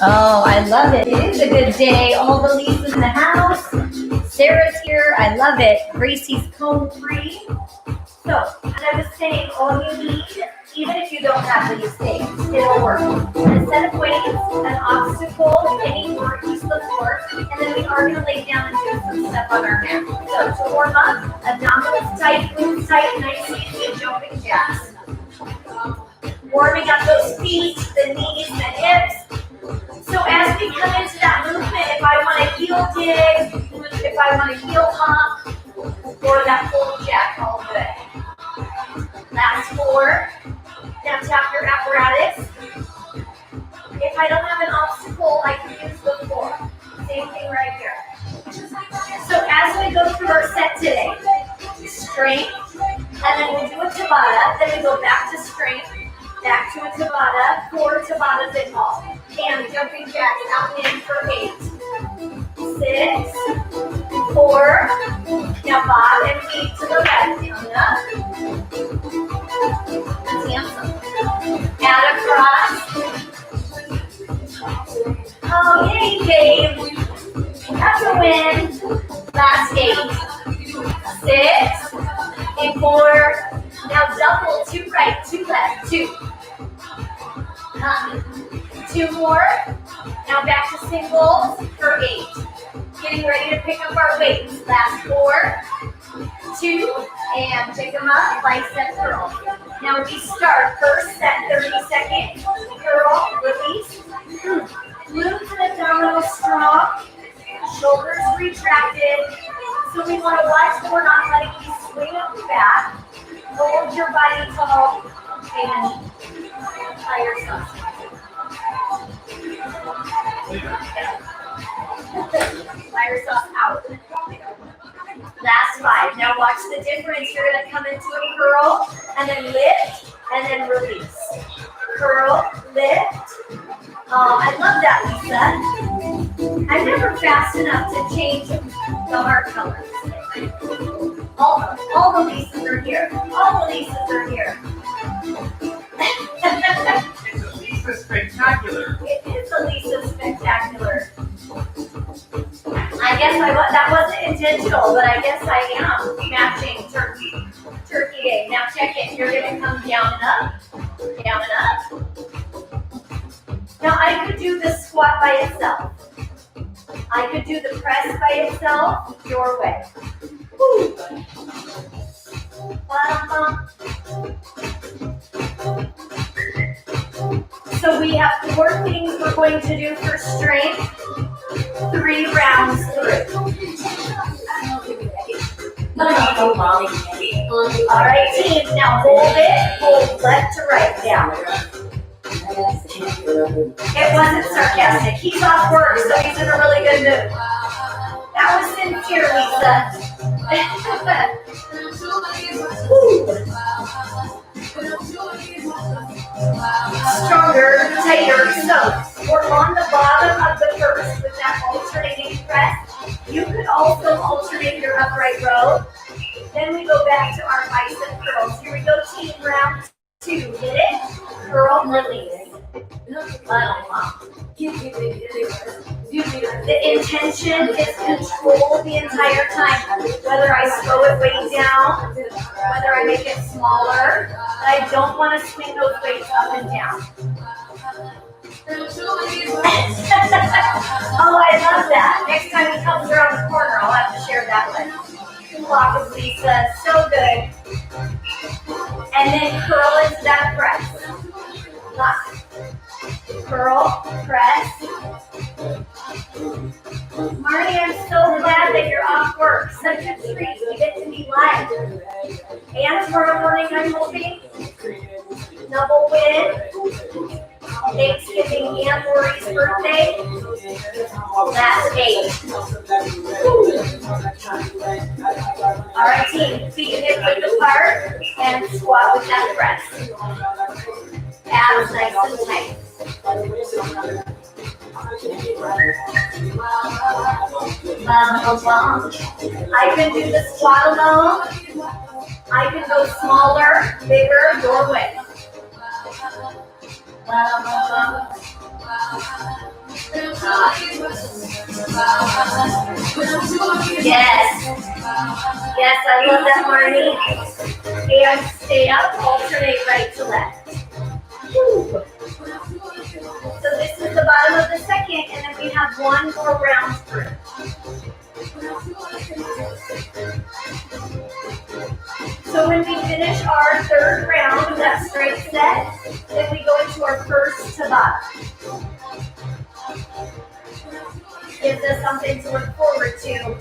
Oh, I love it. It is a good day. All the Lisa's in the house. Sarah's here. I love it. Gracie's cone free. So, and I was saying, all you need, even if you don't have these things, it'll work. A set of weights, an obstacle, any or useless work, and then we are going to lay down and do some stuff on our mat. So, to warm up, abdominals tight, glutes tight, nice easy jumping jacks. Warming up those feet, the knees, the hips. So as we come into that movement, if I want to heel dig, if I want to heel pump, or that full jack, all good. Last 4. Now tap your apparatus. If I don't have an obstacle, I can use the 4. Same thing right here. So as we go through our set today, strength, and then we'll do a Tabata, then we go back to strength, back to a Tabata, 4 Tabatas in all. And jumping jacks out in for 8. 6, 4, now bob and feet to the left. Down up. That's handsome. Add across. Oh, yay, babe. That's a win. Last 8. 6, and 4. Now double, 2 right, 2 left, 2. 2 more. Now back to singles for 8. Getting ready to pick up our weights. Last 4, 2, and pick them up, bicep curl. Now we start first set, 30 seconds. Curl, release. Glutes and abdominals strong. Shoulders retracted. So we want to watch that we're not letting you swing up the back. Hold your body tall and tie yourself. Tie yourself out. Last 5. Now watch the difference. You're going to come into a curl and then lift and then release. Curl, lift. Oh, I love that, Lisa. I'm never fast enough to change the heart colors. All the Lisas are here. All the Lisas are here. It's a Lisa Spectacular. It is a Lisa Spectacular. I guess that wasn't intentional, but I guess I am matching turkey egg. Now check it. You're going to come down and up. Down and up. Now I could do the squat by itself. I could do the press by itself your way. Woo. So we have 4 things we're going to do for strength. 3 rounds through. All right, team. Now hold it. Hold left to right down. It wasn't sarcastic. He's off work, so he's in a really good mood. That was sincere, Lisa. Stronger, tighter. So we're on the bottom of the first with that alternating press. You could also alternate your upright row. Then we go back to our bicep curls. Here we go, team. Round 2. Hit it. Curl, release. The intention is control the entire time. Whether I slow it way down, whether I make it smaller, but I don't want to swing those weights up and down. Oh, I love that. Next time he comes around the corner, I'll have to share that one. Block with Lisa, so good. And then curl into that press. Lock. Curl, press. Marty, I'm so glad that you're off work. Such a treat. You get to be live. And tomorrow morning, I'm hoping. Double win. Thanksgiving and Lori's birthday. Last 8. All right, team. Feet and hips width apart and squat with that press. Abs nice and tight. I can do the squat alone. I can go smaller, bigger, your way. Yes. Yes, I love that, Marnie. And stay up, alternate right to left. Whew. So this is the bottom of the second, and then we have one more round through. So when we finish our third round of that straight set, then we go into our first Tabata. Gives us something to look forward to.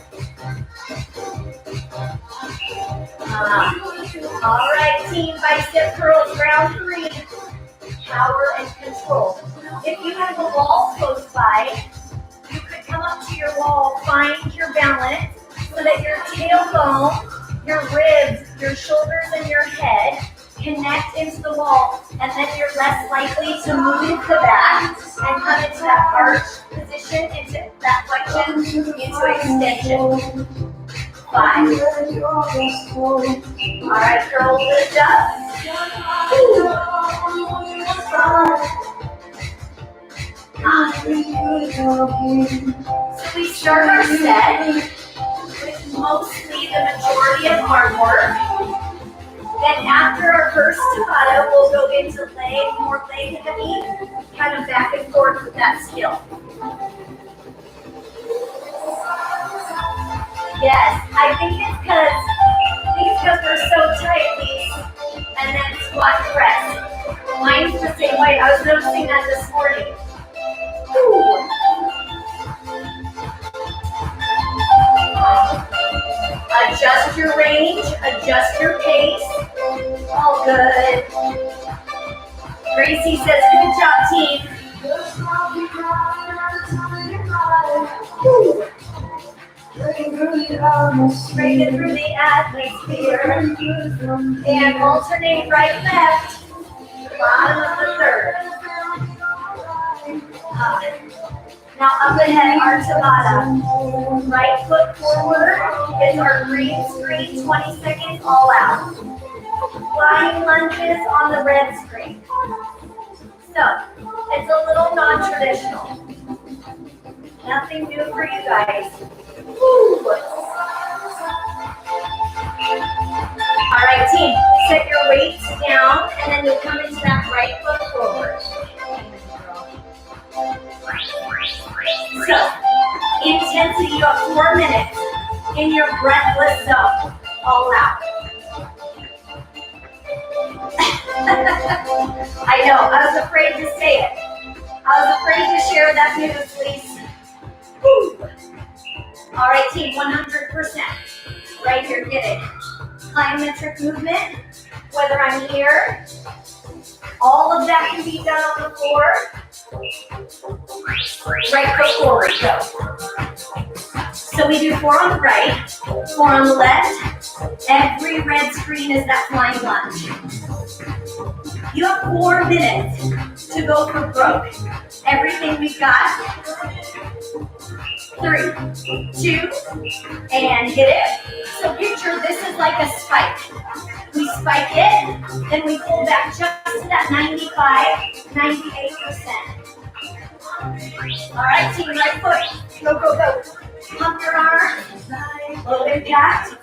All right, team, bicep curls, round 3. Power and control. If you have a wall close by, you could come up to your wall, find your balance so that your tailbone, your ribs, your shoulders, and your head connect into the wall, and then you're less likely to move the back and come into that arch position, into that flexion, into extension. 5. All right, girls, lift up. So we start our set with mostly the majority of arm work. Then after our first Tabata, we'll go into more leg heavy, kind of back and forth with that skill. Yes, I think it's because we're so tight, Lise, and then squat press. Mine's the same way. I was noticing that this morning. Ooh. Adjust your range, adjust your pace. All good. Gracie says, good job, team. Ooh. Bring it through the atmosphere. And alternate right, left. Bottom of the third. Now up ahead, our Tabata. Right foot forward is our green screen, 20 seconds all out. Flying lunges on the red screen. So, it's a little non-traditional. Nothing new for you guys. Woo. All right, team, set your weights down, and then you'll come into that right foot forward. So, intensity, you have 4 minutes in your breathless zone, all out. I know, I was afraid to say it. I was afraid to share that news, please. Woo. All right, team, 100%. Right here, get it. Plyometric movement, whether I'm here, all of that can be done on the floor. Right foot forward, go. So we do 4 on the right, 4 on the left. Every red screen is that flying lunge. You have 4 minutes to go for broke. Everything we've got. 3, 2, and hit it. So picture this is like a spike. We spike it, then we pull back just to that 95, 98%. All right, team, right foot. Go, go, go. Pump your arm. Low impact.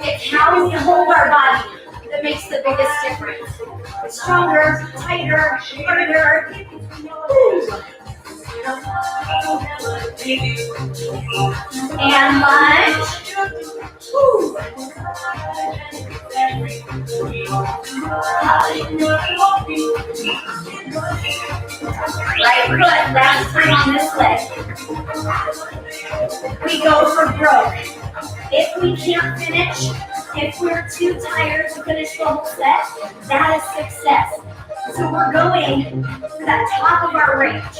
It's how we hold our body that makes the biggest difference. Stronger, tighter, harder. Woo. And lunge. Woo. Right foot, last time on this leg. We go for broke. If we can't finish, if we're too tired to finish the whole set, that is success. So we're going to that top of our range.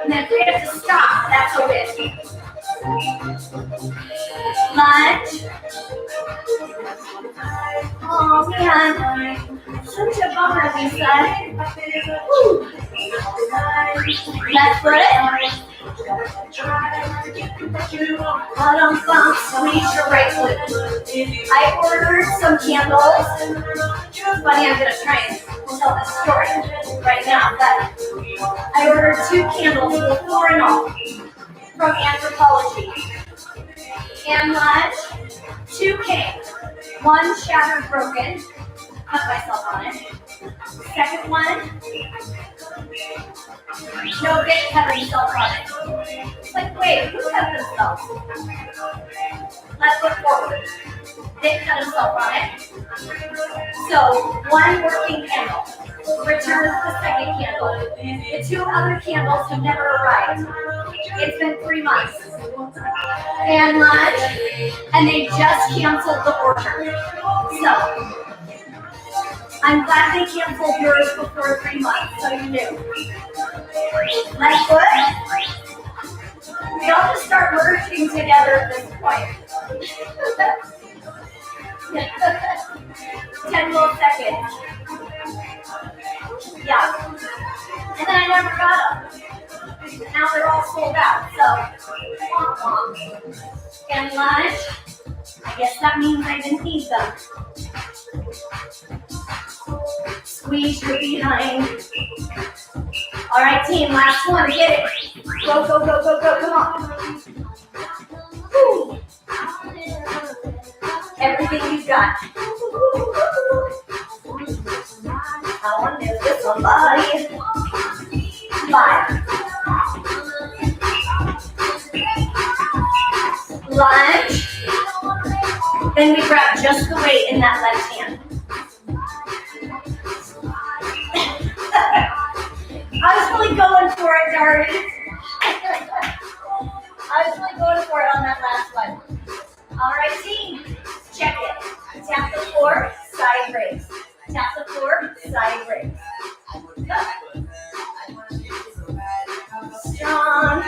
And then if we have to stop, that's a win. Lunge. Oh man, such a bummer, Lisa. Woo. Left foot. Bottom bump, squeeze your right foot. I ordered some candles. It's funny, I'm going to try and tell this story right now, but I ordered 2 candles, well, 4 in all, from anthropology. And lunge, 2 came. 1 shattered, broken. Cut myself on it. Second one, no big cut himself on it. It's like, wait, who cut themselves? Let's look forward. Dick cut himself on it. So 1 working candle. Returns the second candle. The 2 other candles have never arrived. It's been 3 months. And lunch, and they just canceled the order. So I'm glad they canceled yours before 3 months, so you knew. Left foot. We all just start merging together at this point. 10 more seconds. Yeah. And then I never got them. Now they're all sold out, so. Womp womp. And lunch. I guess that means I didn't need them. Squeeze your behind. All right, team, last one. Get it. Go, go, go, go, go. Come on. Woo. Everything you've got. I want to get somebody. 5. Lunge. Then we grab just the weight in that left hand. I was really going for it, Darby. I was really going for it on that last one. All right, team. Check it. Tap the floor, side raise. Tap the floor, side raise. Strong.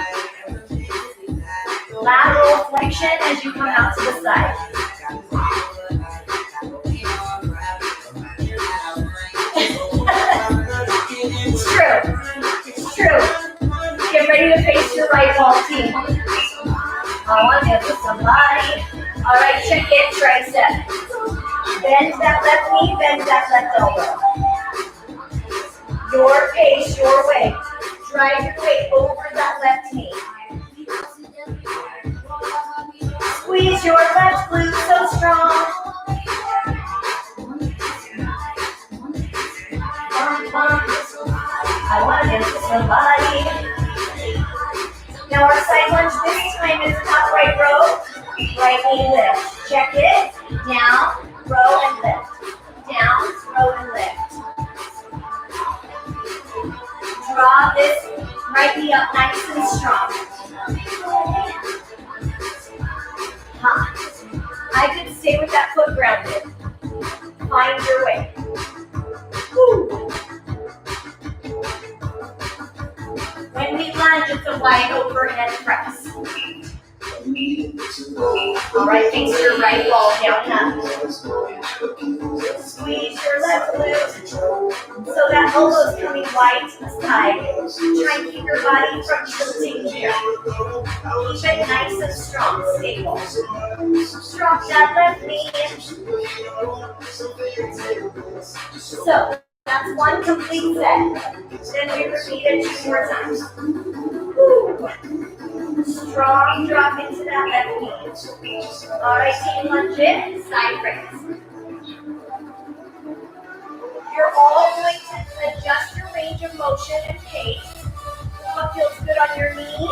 Lateral flexion as you come out to the side. It's true. It's true. Get ready to face your right wall, team. I want to get somebody. All right, check it, tricep. Bend that left knee, bend that left elbow. Your pace, your way. Drive your weight over that left knee. Squeeze your left glute so strong. I want to get somebody. Now our side lunge this time is top right row, right knee lift. Check it. Down, row and lift. Down, row and lift. Draw this right knee up nice and strong. I could stay with that foot grounded. Find your way. Woo. When we lunge, it's a wide overhead press. All right, face your right wall down and up. Squeeze your left glute so that elbow's coming wide to the side. Try and keep your body from tilting here. Keep it nice and strong, stable. Drop that left knee. So that's 1 complete set. Then we repeat it 2 more times. Woo. Strong drop into that left knee. All right, team, lunge it, side raise. You're all going to adjust your range of motion and pace. What feels good on your knee,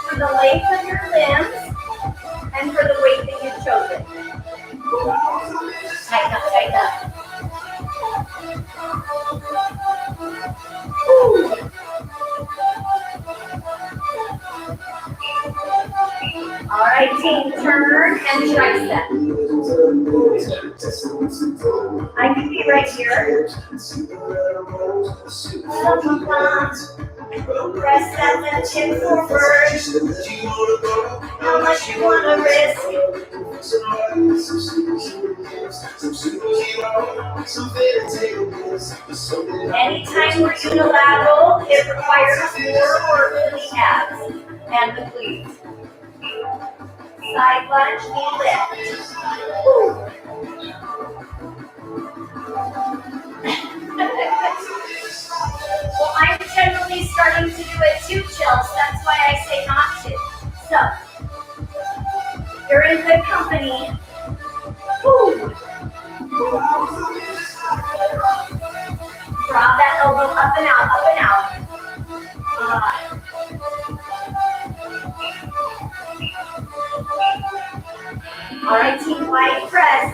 for the length of your limbs, and for the weight that you've chosen. Tighten up, tighten up. Woo. All right, team, turn and tricep. I can be right here. Press that left hip forward. How much you want to risk? Anytime we're unilateral, it requires more work for the abs and the glutes. Side lunge, knee lift. Well, I'm generally starting starting to do it too, Chills. That's why I say not to. So, you're in good company. Woo. Drop that elbow up and out, up and out. All right, team, wide press.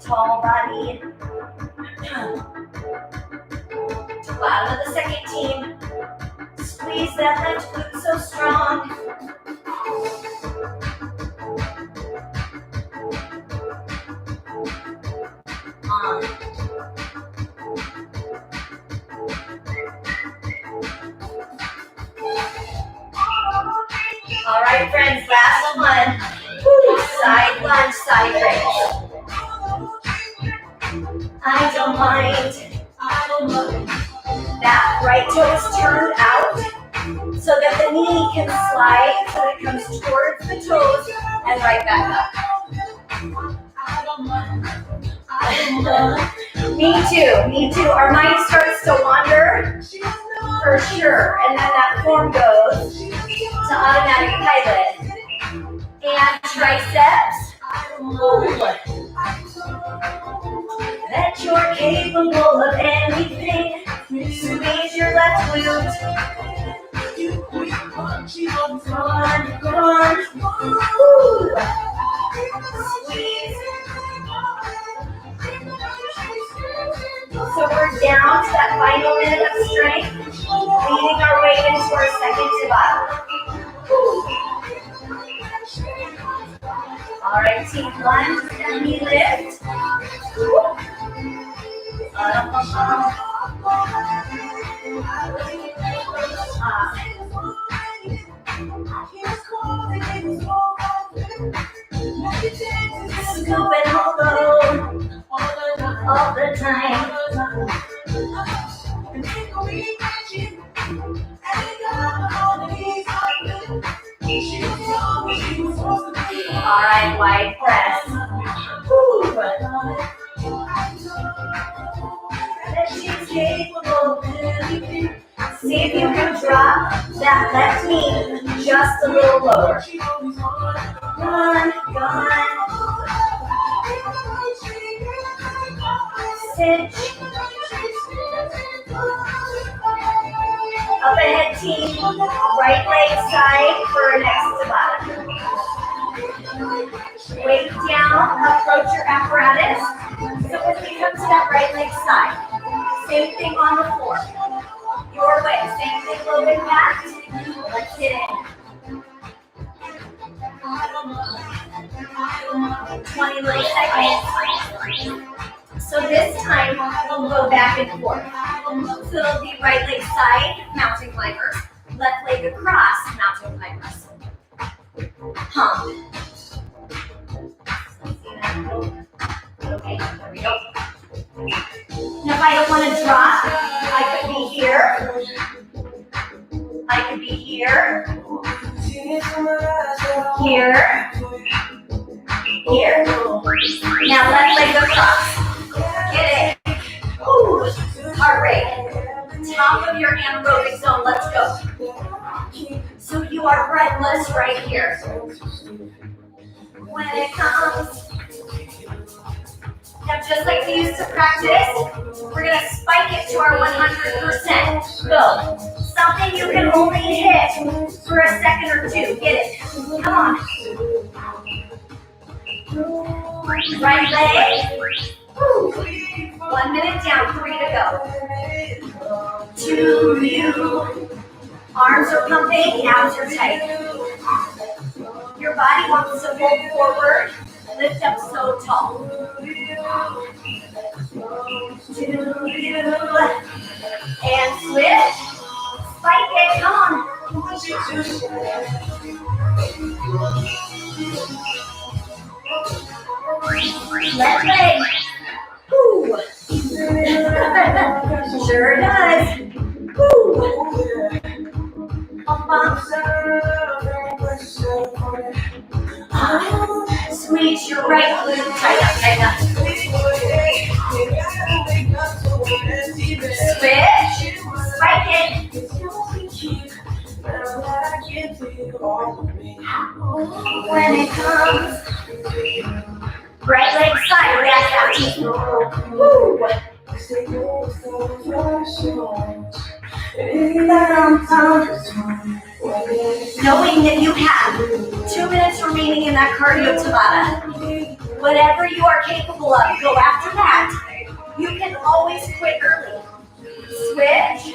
Tall body. Bottom of the second team. Squeeze that left glute so strong. All right, friends, last one. Woo. Side lunge, side raise. I don't mind. That right toe is turned out so that the knee can slide so it comes towards the toes and right back up. Me too. Our mind starts to wander for sure, and then that form goes to automatic pilot. And triceps. Ooh. That you're capable of anything. Squeeze your left glute. Come on. Ooh. Squeeze. So we're down to that final minute of strength, leading our way into our second Tabata. All right, team, lunge and knee lift. Scoop and elbow all the time. All right, wide press. Woo. That she's capable. See if you can drop that left knee just a little lower. Gone. Cinch. Up ahead, team. Right leg side for our next Tabata. Weight down, approach your apparatus. So as we come to that right leg side, same thing on the floor. Your way, same thing, a little bit back. Let's get in. 20 little seconds. So this time, we'll go back and forth. So it'll be right leg side, mountain climbers. Left leg across, mountain climbers. Hump. Okay, there we go. Now if I don't want to drop, I could be here. I could be here. Here. Now left leg across. Get it. Ooh, heart rate. Top of your anaerobic zone, let's go. So you are breathless right here. When it comes. Now just like we used to practice, we're going to spike it to our 100%. Go. Something you can only hit for a second or two. Get it. Come on. Right leg. Woo. 1 minute down, 3 to go. 2 you. Arms are pumping, abs are tight. Your body wants to fold forward, lift up so tall. 2 you. And switch. Spike it, come on. Left leg. Woo. Sure does. Woo. Squeeze your right glute. Tight up. Switch. Spike it. When it comes, right leg side, left out. Woo. Knowing that you have 2 minutes remaining in that cardio Tabata, whatever you are capable of, go after that. You can always quit early. Switch,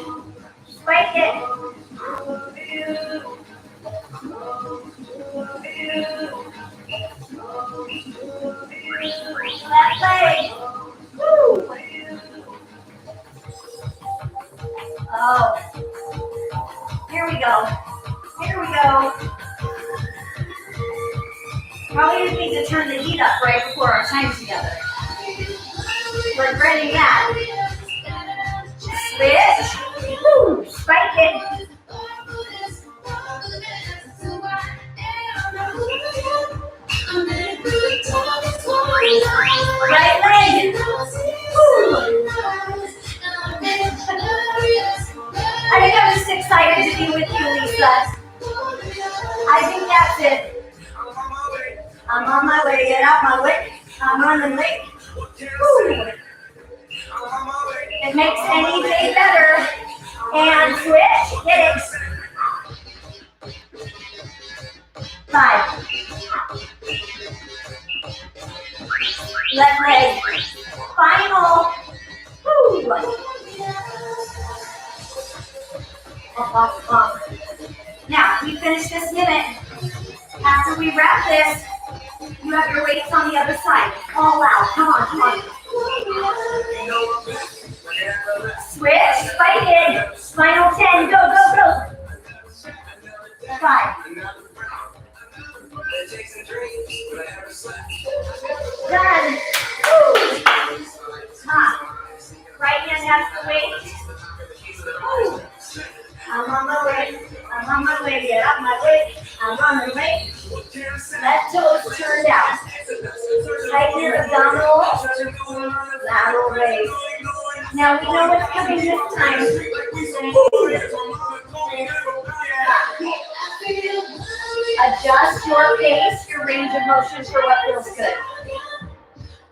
spike it. Left leg. Woo. Oh, here we go. Here we go. Probably just need to turn the heat up right before our time together. Regretting that. Switch. Woo. Spike it. Right leg. Woo. I think I'm just excited to be with you, Lisa. I think that's it. I'm on my way, get out my way. I'm running late. Woo. It makes any day better. And switch, hit it. 5. Left leg. Final. Woo. Off. Now, we finish this minute. After we wrap this, you have your weights on the other side. All out. Come on. Switch, spike it. Final 10. Go. 5. Done. Woo. Right hand has the weight. Woo. I'm on my way, get out my way. I'm on the way. Left toes turned out. Tighten your abdominal. Lateral raise. Now we know what's coming this time. Adjust your pace, your range of motion for what feels good.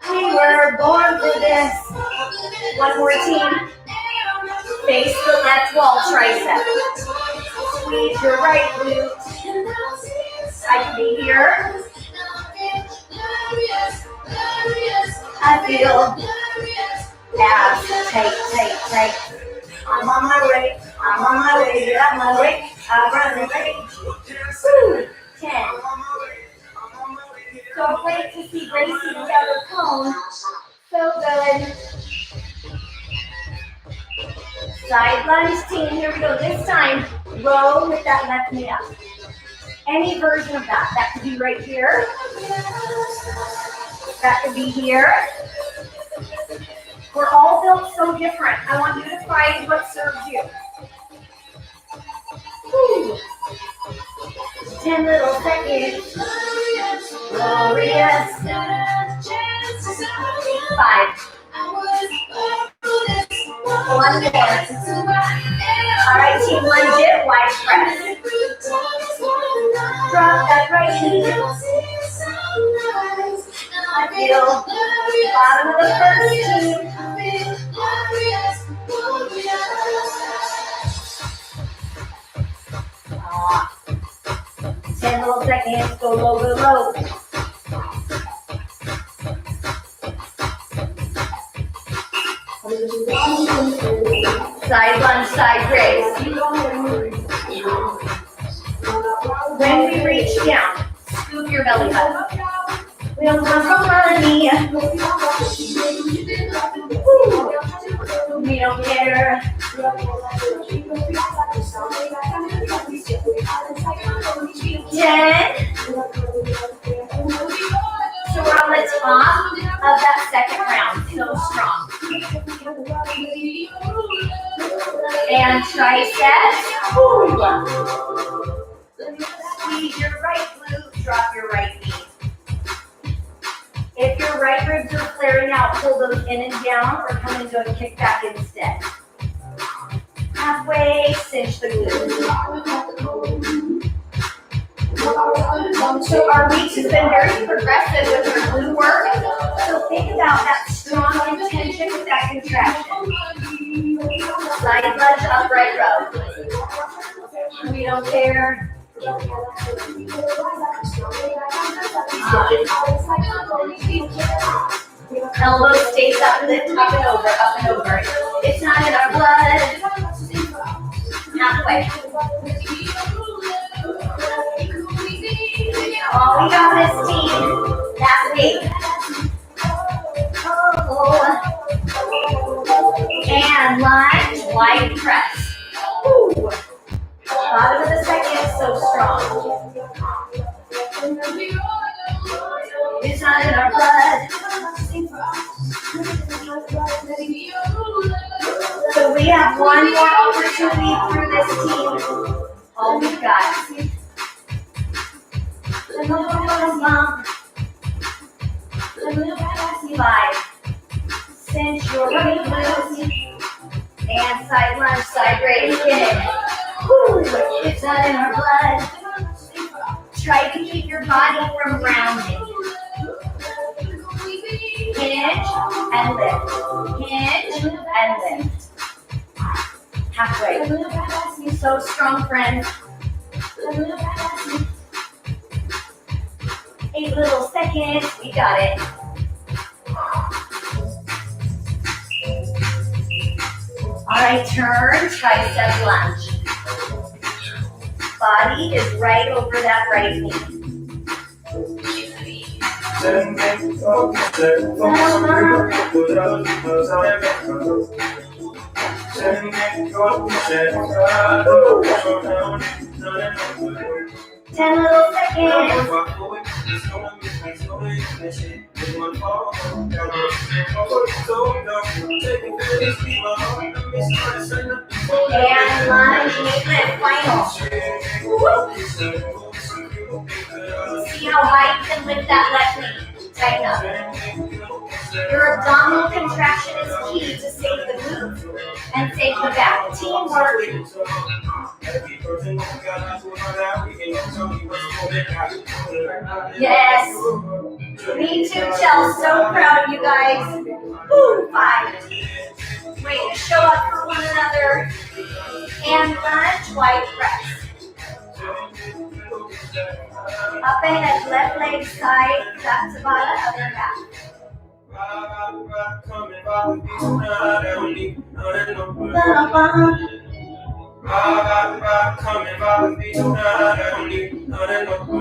We were born for this. One more team. Face the left wall tricep. Squeeze your right glute. I can be here. I feel abs tight. I'm on my way, get out my way. I'm running late. 10. So great to see Gracie without her cone. So good. Side lunge team, here we go. This time, row with that left knee up. Any version of that. That could be right here. That could be here. We're all built so different. I want you to find what serves you. Woo. 10 little seconds. Glorious. 5. 1 more. All right, team lunge it, wide press. Drop that right knee. I feel bottom of the first team. 10 little seconds, go low. Side lunge, side raise. When we reach down, scoop your belly button. We'll come from money. We don't care. 10. So we're on the top of that second round. So strong. And triceps. Squeeze your right glute, drop your right knee. If your right ribs are flaring out, pull those in and down or come into a kickback instead. Halfway, cinch the glutes. She's been very progressive with her glute work. So think about that strong intention with that contraction. Side lunge, upright row. We don't care. Elbow stays up, lift up and over, up and over. It's not in our blood. Halfway. Oh, we got this, team. Last week. Oh. And lunge, wide press. Woo. Bottom of the second is so strong. It's not in our blood. So we have one more opportunity through this team. All we've got. Five. Cinch your right glutes. And side lunge, side raise. Get it. Woo. It's not in our blood. Try to keep your body from rounding. Hinge and lift. Hinge and lift. Halfway. So strong, friends. 8 little seconds. We got it. All right, turn, tricep lunge. Body is right over that right knee. Ten little seconds. And lunge, knee lift, final. See how high you can lift that left knee. Tighten up. Your abdominal contraction is key to save the glutes and save the back. Teamwork. Yes. Me too, Chell. So proud of you guys. Woo, 5. Way to show up for one another. And lunge, wide press. Up ahead, left leg side, back to bottom, other half.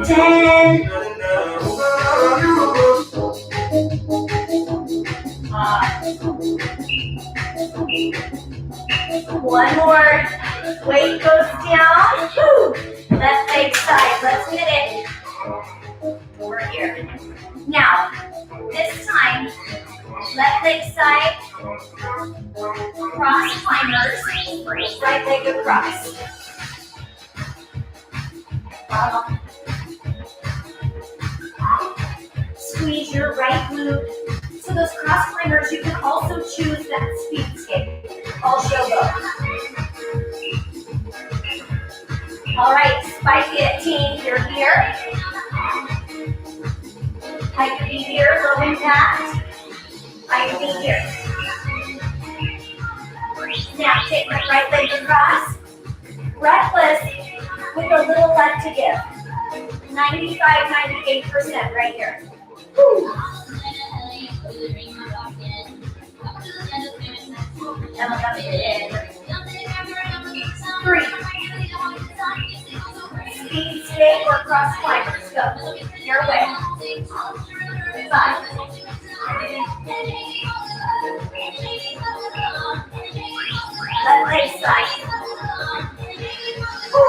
Ten. One more. Weight goes down. Woo. Left leg side. Let's hit it. Over here. Now, this time, left leg side, cross climbers, right leg across. Squeeze your right glute. So those cross climbers, you can also choose that speed skate. I'll show both. All right, spike it, team. You're here. I could be here, low impact. I could be here. Now take my right leg across. Reckless with a little left to give. 95, 98% right here. Woo. Three. Speed skate or cross climbers. Go. Your way. 5. Left leg side. Woo.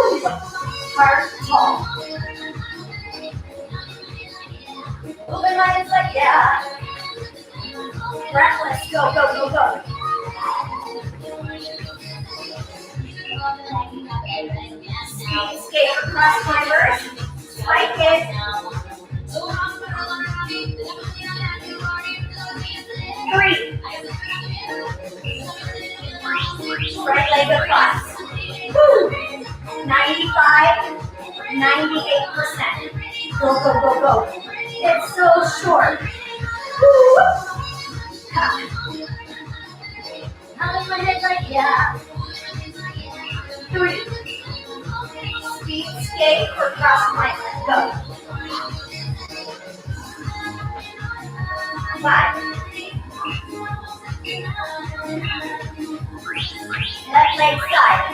Heart tall. Open minded like yeah. Reckless. Go, go, go, go. Speed skate for cross climbers. Spike it. 3. Right leg across. Woo. 95, 98%. Go, go, go, go. It's so short. Woo. Ha. Nodding my head like yeah. 3. Speed skate or cross plank. Go. 5. Left leg side.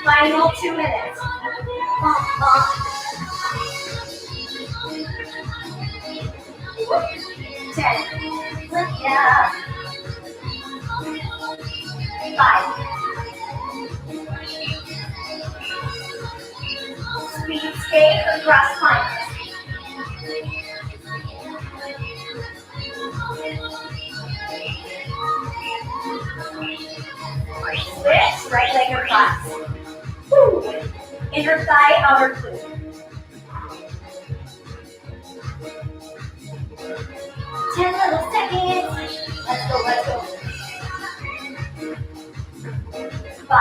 Final 2 minutes. 10. Yeah. 5. Speed skate or cross plank. Switch, right leg or cross. Woo. Inner thigh, outer glute. 10 little seconds. Let's go, let's go. 5.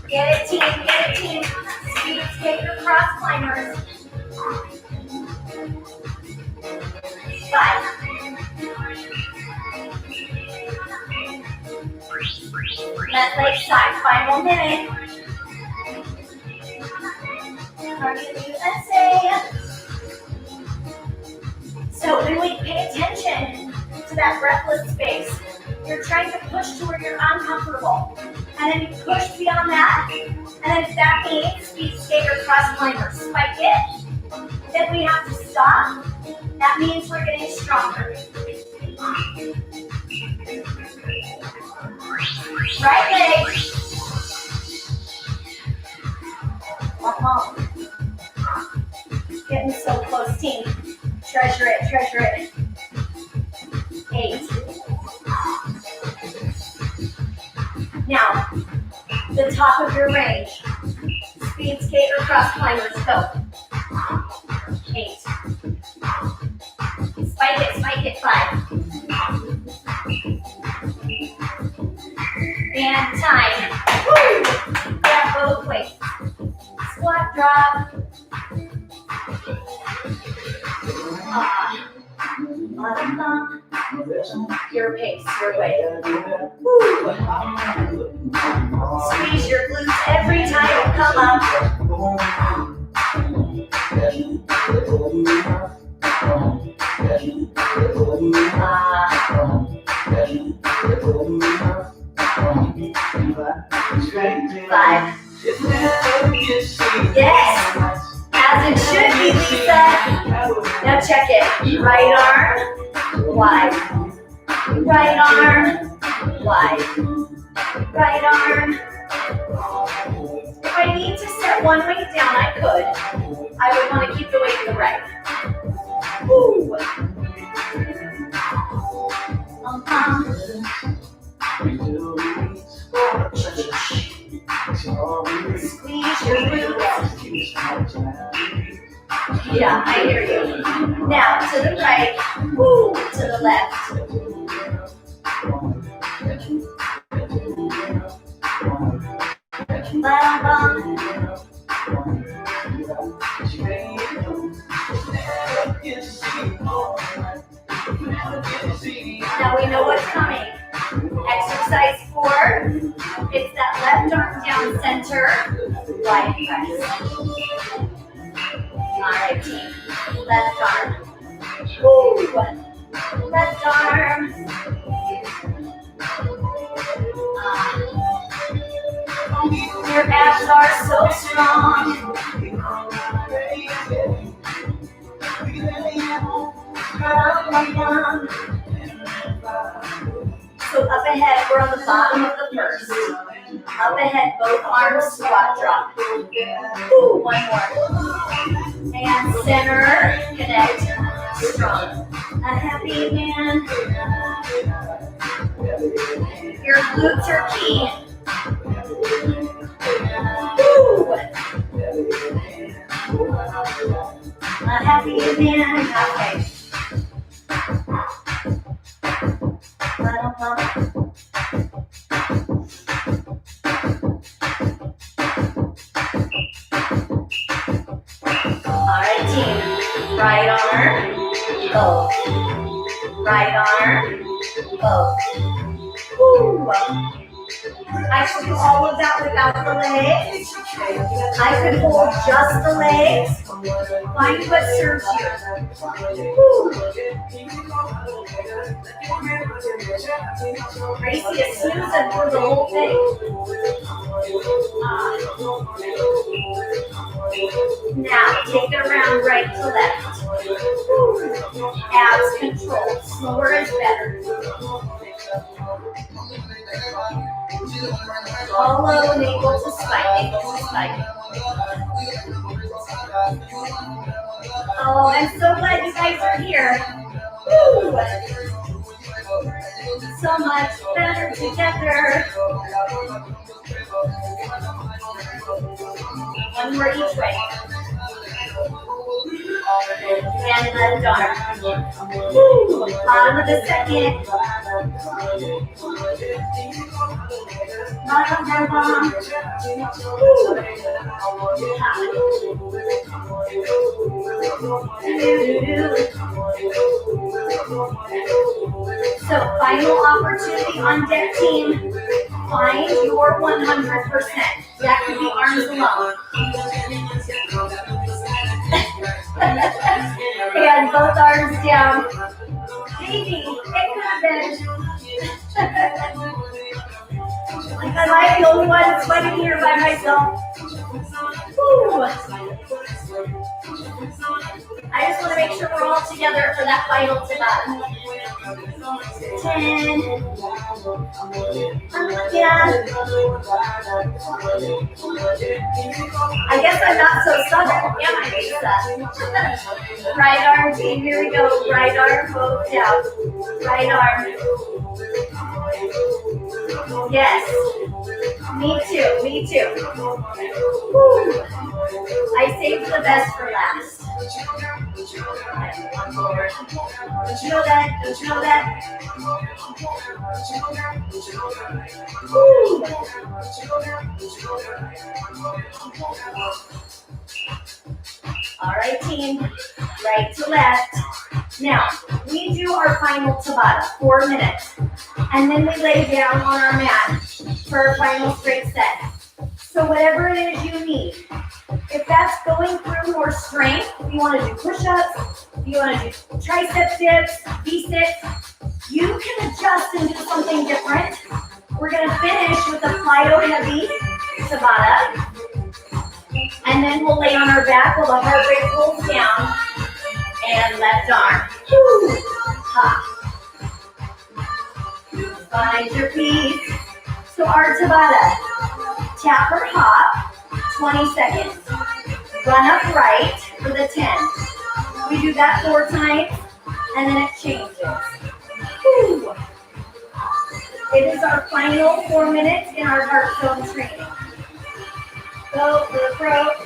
Get it, team, get it, team. Speed skate or cross climbers. 5. Left leg side, final minute. Cardio USA. So when we pay attention to that breathless space, you're trying to push to where you're uncomfortable. And then you push beyond that. And then if that means speed skate or cross climber, spike it. Then we have to stop. That means we're getting stronger. Right leg. Getting so close, team. Treasure it, treasure it. 8. Now, the top of your range. Speed skate or cross climbers, go. 8. Spike it, 5. And time. Woo! Grab both weights. Squat, drop. Your pace, your way. Woo. Squeeze your glutes every time you come up. Five. Yes, as it should be, Lisa. Now check it. Right arm, wide. Right arm, wide. Right arm. If I need to set one weight down, I could. I would want to keep the weight to the right. Woo. Squeeze your glutes. Yeah, I hear you. Now to the right, woo, to the left. Now we know what's coming. Exercise 4. It's that left arm down center. Wide press. All right, team. Left arm. Woo. Left arm. Your abs are so strong. So up ahead, we're on the bottom of the first. Up ahead, both arms, squat, drop. Ooh, one more. And center, connect, strong. A happy man. Your glutes are key. Ooh. A happy man. Okay. All right, team. Right arm. both. Right arm, both. Woo. I could do all of that without the legs. I could hold just the legs. Find what serves you. Woo. Gracie is snoozing through the whole thing. Now, take it around right to left. Woo. Abs control. Slower is better. Follow navel to spine, navel to spine. Oh, I'm so glad you guys are here. Woo. So much better together. One more each way. And left arm. Woo. Bottom of the second. Bottom. So final opportunity on deck, team. Find your 100%. That could be arms alone. And both arms down. Maybe it could have been. Like am I the only one sweating here by myself? Woo. I just want to make sure we're all together for that final Tabata. 10. Yeah. I guess I'm not so southern. Am I, Lisa? Right arm, team. Here we go. Right arm, both down. Right arm. Yes. Me too. Me too. Woo. I saved the best for last. Don't you know that? Don't you know that? Woo. All right, team. Right to left. Now, we do our final Tabata, 4 minutes. And then we lay down on our mat for our final straight set. So whatever it is you need. If that's going through more strength, if you want to do push-ups, if you want to do tricep dips, V6, you can adjust and do something different. We're going to finish with a plyo heavy Tabata. And then we'll lay on our back while the heart rate pulls down. And left arm. Woo. Hop. Find your feet. So our Tabata. Tap or hop. 20 seconds. Run upright for the 10. We do that 4 times, and then it changes. Whew. It is our final 4 minutes in our heart zone training. Go for the throat.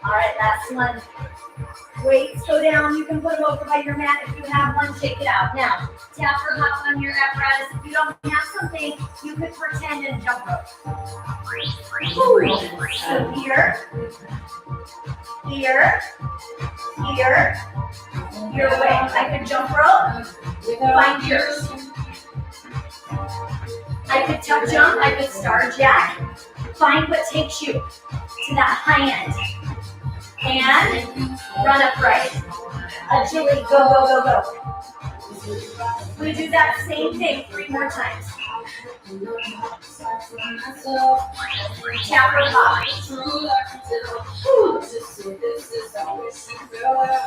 All right, last one. Weights go down. You can put them over by your mat if you have one. Shake it out. Now, tap or hop on your apparatus. If you don't have something, you could pretend and jump rope. So here, your way. I could jump rope. Find yours. I could tuck jump. I could star jack. Find what takes you to that high end. And run upright. Agility, go, go, go, go. We do that same thing 3 more times. Tap or hop.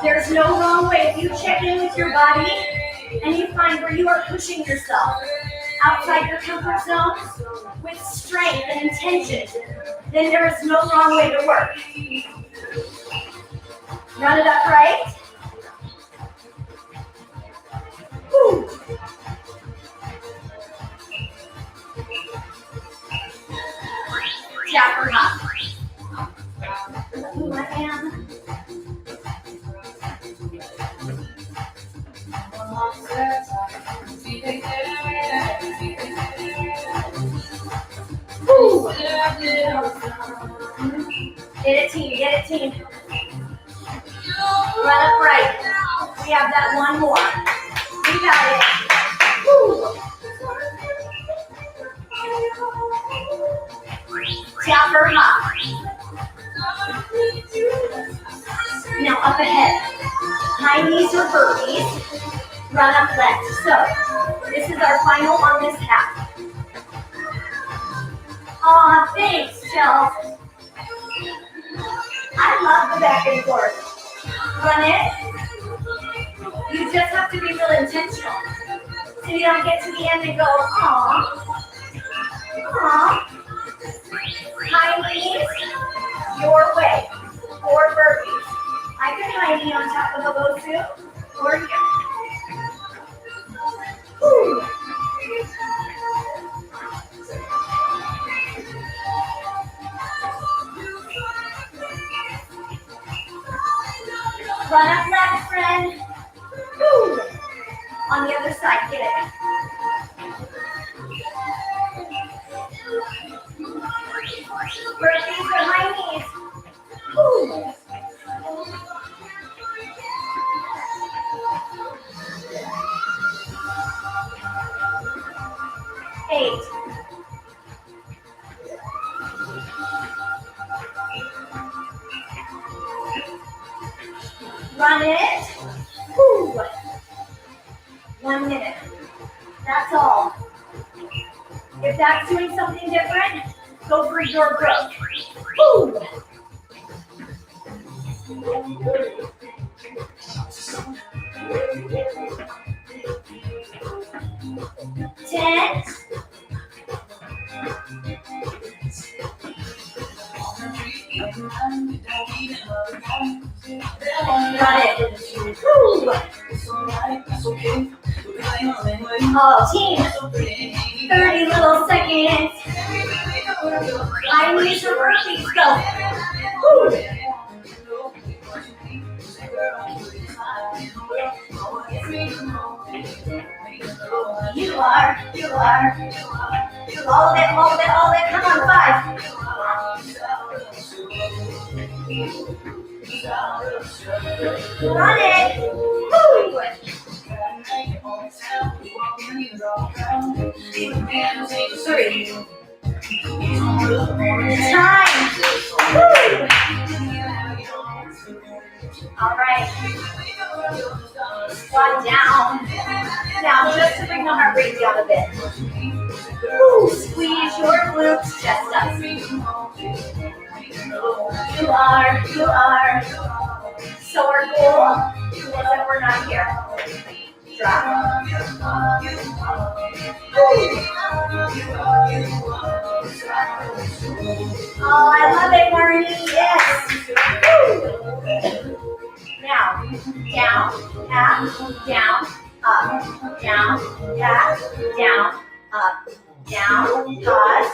There's no wrong way. If you check in with your body and you find where you are pushing yourself outside your comfort zone with strength and intention, then there is no wrong way to work. Run it upright. Woo. Tap or hop. Ooh, I am. Woo. Get it, team. Get it, team. Run We have that one more. We got it. Woo. Tap her up. Now up ahead. High knees or burpees. Run up left. So this is our final on this half. Aw, thanks, Chelsea. I love the back and forth. Run it. You just have to be real intentional. So you don't get to the end and go, aw. Aw. High knees, your way. 4 burpees. I can high knee on top of the low too. Or here. Woo. Run up left, friend. Woo. On the other side, get it. Burpees or high knees. Woo. 8. Run it. Woo. 1 minute. That's all. If that's doing something different, go for your growth. Woo. 10. Got it. Woo. Oh, team. 30 little seconds. I need some burpees. Go. Woo. You are. All of it. Come on, 5. Run it. Woo. 3. Time. Woo. All right. Squat down. Now, just to bring the heart rate down a bit. Woo. Squeeze your glutes, chest up. You are. So our goal is that we're not here. Drop. Oh, I love it, Marnie. Yes. Woo. Now, down, half, down, up, down, half, down, up, down, pause,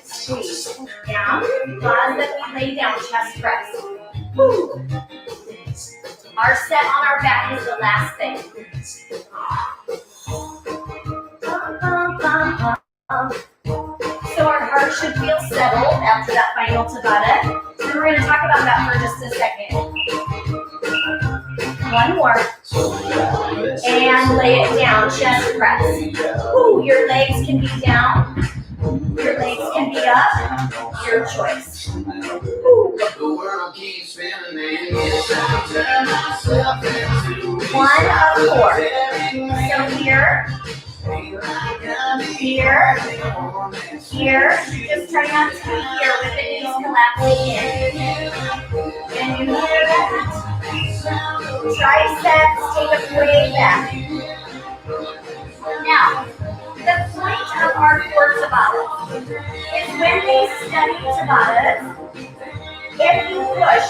squeeze, down, pause, then we lay down, chest press. Woo. Our set on our back is the last thing. So our heart should feel settled after that final Tabata. And we're going to talk about that for just a second. 1 more. And lay it down, chest press. Ooh, your legs can be down. Your legs can be up. Your choice. Ooh. 1 of 4. So here. Here. Just try not to be here with the knees collapsing in. Can you hear that? Triceps, take a way back. Now, the point of our 4 Tabatas is when we study Tabatas, if you push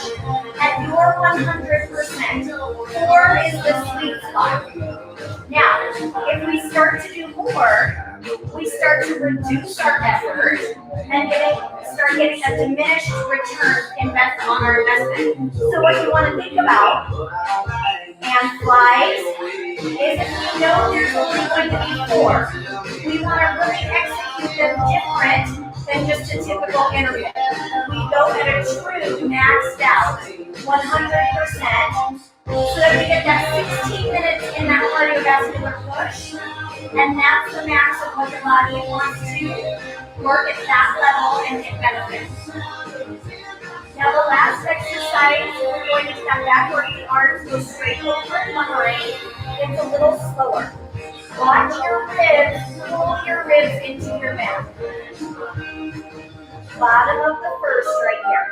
at your 100%, 4 is the sweet spot. Now, if we start to do more, we start to reduce our effort and start getting a diminished return on our investment. So what you want to think about, and flies, is if we know there's only going to be 4, we want to really execute them different than just a typical interval. We go at a true maxed out 100%. So that we get that 16 minutes in that cardiovascular push. And that's the max of what your body wants to work at that level and get benefits. Now the last exercise, we're going to step back, work the arms, go straight over and hovering. It's a little slower. Watch your ribs, pull your ribs into your mat. Bottom of the first right here.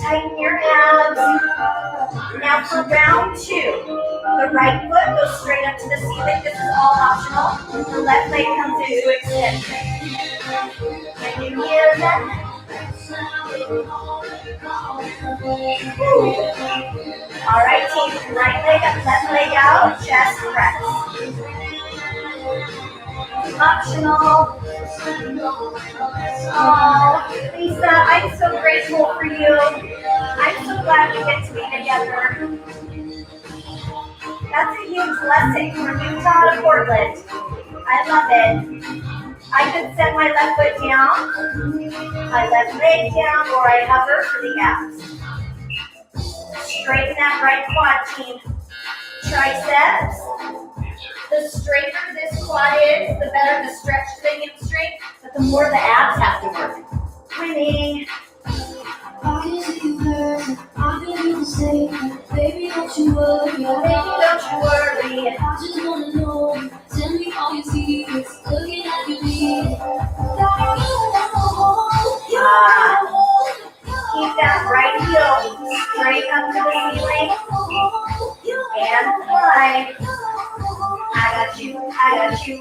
Tighten your abs. Now for round 2, the right foot goes straight up to the ceiling. This is all optional. The left leg comes into extension. Can you hear that? All right, team. Right leg up, left leg out, chest press. Optional. Oh, Lisa, I'm so grateful for you. I'm so glad we get to be together. That's a huge blessing from Utah to Portland. I love it. I could set my left foot down, my left leg down, or I hover for the abs. Straighten that right quad, team. Triceps. The straighter this quad is, the better the stretch the hamstring, but the more the abs have to work. Winning. I can see you perfect, I can do the same. Baby, don't you worry. Baby, don't you worry. I just wanna know. Tell me all your secrets. Looking at you, keep that right heel straight up to the ceiling. And fly. I got you, I got you.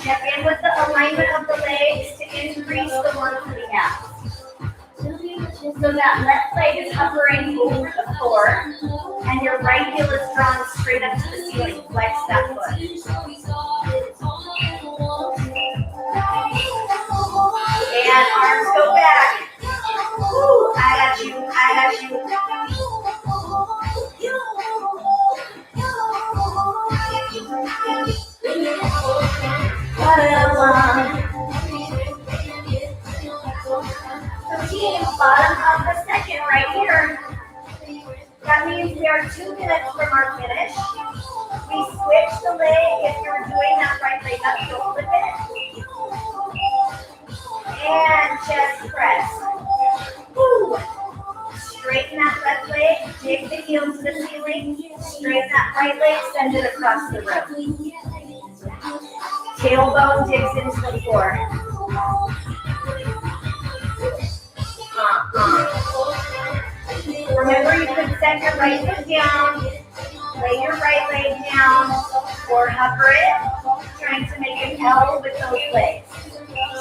Check in with the alignment of the legs to increase the work for the abs. So that left leg is hovering over the floor, and your right heel is drawn straight up to the ceiling. Flex that foot. And arms go back. Woo, I got you, I got you. So team, bottom of the second right here. That means we are 2 minutes from our finish. We switch the leg. If you're doing that right leg up, you'll flip it. And chest press. Woo. Straighten that left leg, dig the heel to the ceiling. Straighten that right leg, send it across the room. Tailbone digs into the floor. Remember, you can set your right foot down, lay your right leg down, or hover it, trying to make an L with those legs.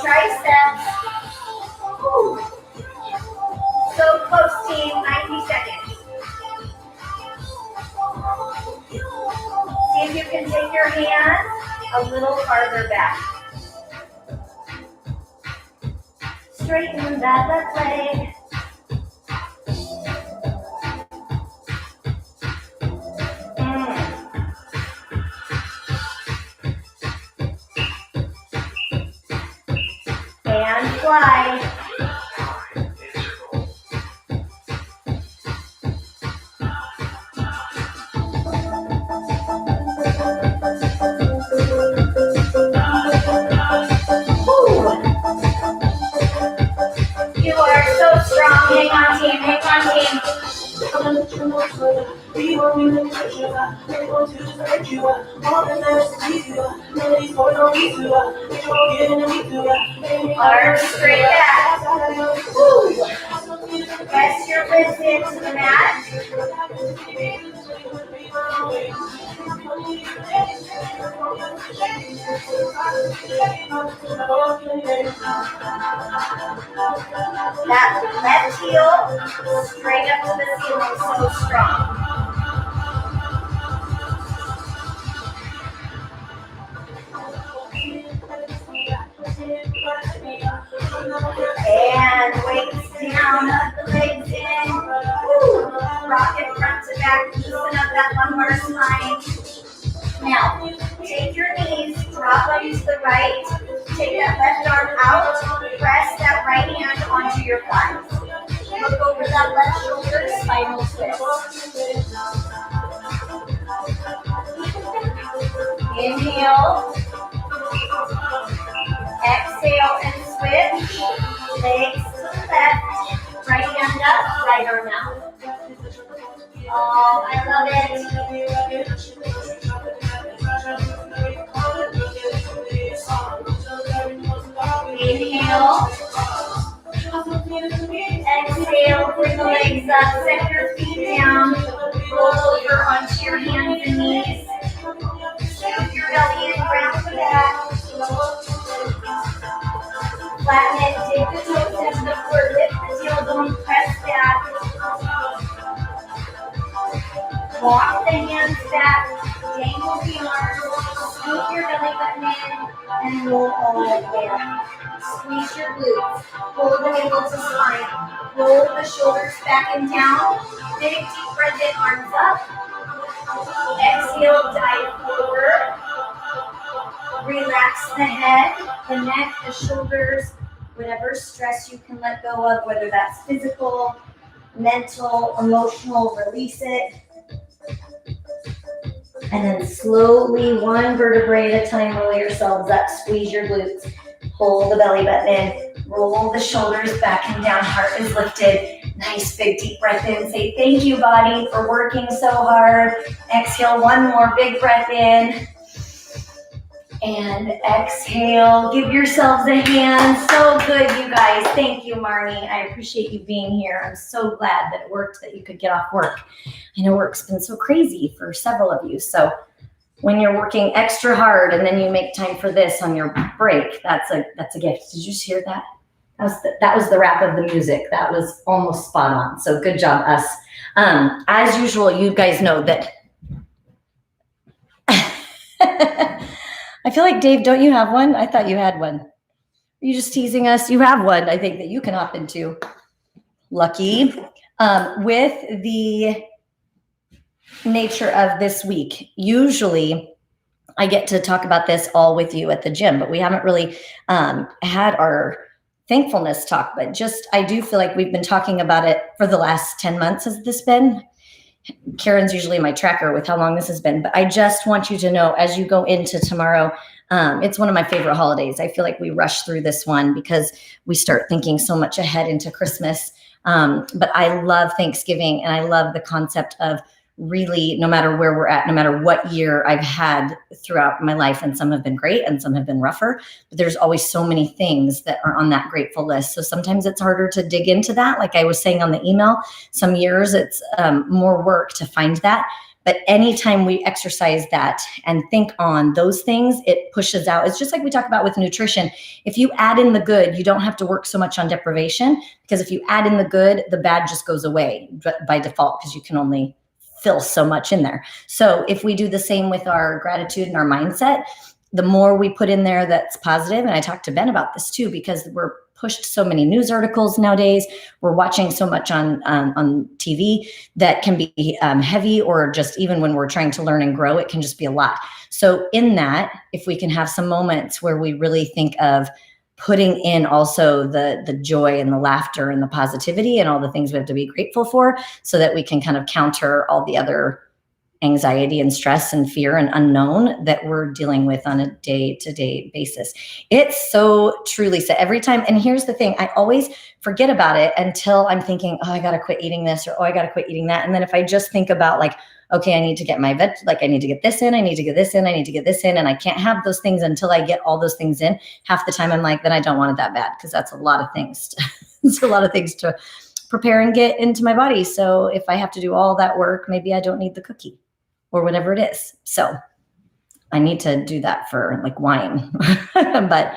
Triceps. Woo. So close, team. 90 seconds. See if you can take your hands a little farther back. Straighten that left leg. And fly. You are so strong. Hang on, team. Hang on, team. Arms straight back. Woo. Press your wrists into the mat. That left heel straight up to the ceiling, so strong. And weights down, up the legs in. Woo. Rock it front to back, loosen up that lumbar spine. Now, take your knees, drop them to the right, Take that left arm out. Press that right hand onto your thighs. Look over that left shoulder, spinal twist. Inhale. Exhale and switch. Legs to the left. Right hand up, right arm out. Oh, I love it. Inhale. Exhale, bring the legs up, set your feet down, roll over onto your hands and knees. Scoop your belly in, ground for that. Flatten it, dig the toes into the floor, lift the tailbone, press back. Walk the hands back, dangle the arms, scoop your belly button in, and roll all the way up. Squeeze your glutes, pull the navel to spine, roll the shoulders back and down, big deep breath in, arms up. Exhale, dive forward. Relax the head, the neck, the shoulders, whatever stress you can let go of, whether that's physical, mental, emotional, release it. And then slowly, one vertebrae at a time, roll yourselves up, squeeze your glutes, pull the belly button in, roll the shoulders back and down, heart is lifted. Nice big deep breath in. Say thank you, body, for working so hard. Exhale, one more big breath in. And exhale, give yourselves a hand. So good, you guys. Thank you, Marnie. I appreciate you being here. I'm so glad that it worked, that you could get off work. I know work's been so crazy for several of you. So when you're working extra hard and then you make time for this on your break, that's a gift. Did you just hear that? That was the wrap of the music. That was almost spot on. So good job, us. As usual, you guys know that. I feel like, Dave, don't you have one? I thought you had one. Are you just teasing us? You have one, I think, that you can hop into. Lucky. With the nature of this week, usually I get to talk about this all with you at the gym, but we haven't really had our thankfulness talk. But I do feel like we've been talking about it for the last 10 months. Has this been? Karen's usually my tracker with how long this has been, but I just want you to know as you go into tomorrow, it's one of my favorite holidays. I feel like we rush through this one because we start thinking so much ahead into Christmas. But I love Thanksgiving, and I love the concept of really, no matter where we're at, no matter what year I've had throughout my life, and some have been great and some have been rougher, but there's always so many things that are on that grateful list. So sometimes it's harder to dig into that. Like I was saying on the email, some years it's more work to find that. But anytime we exercise that and think on those things, it pushes out. It's just like we talk about with nutrition. If you add in the good, you don't have to work so much on deprivation, because if you add in the good, the bad just goes away by default, because you can only fill so much in there. So if we do the same with our gratitude and our mindset, the more we put in there that's positive, and I talked to Ben about this too, because we're pushed so many news articles nowadays, we're watching so much on TV that can be heavy, or just even when we're trying to learn and grow, it can just be a lot. So in that, if we can have some moments where we really think of putting in also the joy and the laughter and the positivity and all the things we have to be grateful for, so that we can kind of counter all the other anxiety and stress and fear and unknown that we're dealing with on a day-to-day basis. It's so truly so every time. And here's the thing, I always forget about it until I'm thinking, oh, I got to quit eating this, or, oh, I got to quit eating that. And then if I just think about like, okay, I need to get my I need to get this in, I need to get this in, I need to get this in. And I can't have those things until I get all those things in. Half the time I'm like, then I don't want it that bad, because that's a lot of things. It's a lot of things to prepare and get into my body. So if I have to do all that work, maybe I don't need the cookie or whatever it is. So I need to do that for like wine, but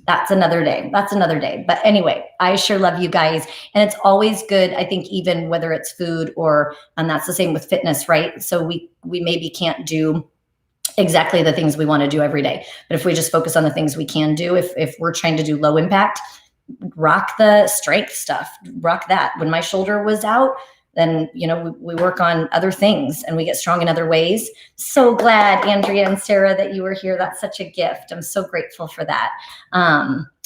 that's another day. That's another day. But anyway, I sure love you guys. And it's always good, I think, even whether it's food or, and that's the same with fitness, right? So we maybe can't do exactly the things we want to do every day. But if we just focus on the things we can do, if we're trying to do low impact, rock the strength stuff, rock that. When my shoulder was out, then, you know, we work on other things and we get strong in other ways. So glad, Andrea and Sarah, that you were here. That's such a gift. I'm so grateful for that.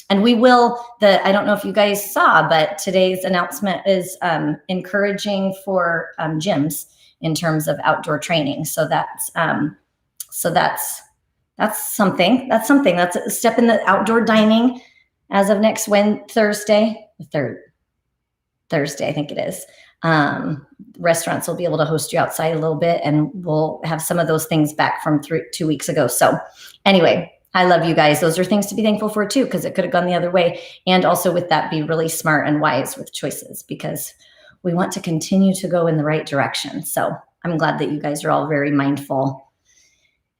And we will, I don't know if you guys saw, but today's announcement is encouraging for gyms in terms of outdoor training. So that's something. That's a step in the outdoor dining as of next Thursday, the 3rd Thursday, I think it is. Restaurants will be able to host you outside a little bit, and we'll have some of those things back from 2 weeks ago. So anyway, I love you guys. Those are things to be thankful for too, because it could have gone the other way. And also with that, be really smart and wise with choices, because we want to continue to go in the right direction. So I'm glad that you guys are all very mindful,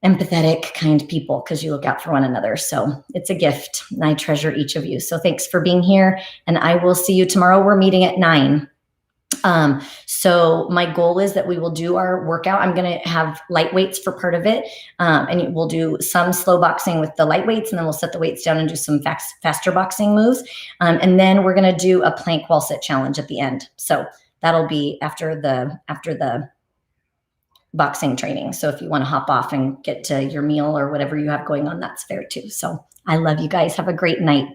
empathetic, kind people, because you look out for one another. So it's a gift, and I treasure each of you. So thanks for being here, and I will see you tomorrow. We're meeting at 9. So my goal is that we will do our workout. I'm going to have light weights for part of it. And we'll do some slow boxing with the light weights, and then we'll set the weights down and do some faster boxing moves. And then we're going to do a plank wall sit challenge at the end. So that'll be after the boxing training. So if you want to hop off and get to your meal or whatever you have going on, that's fair too. So I love you guys. Have a great night.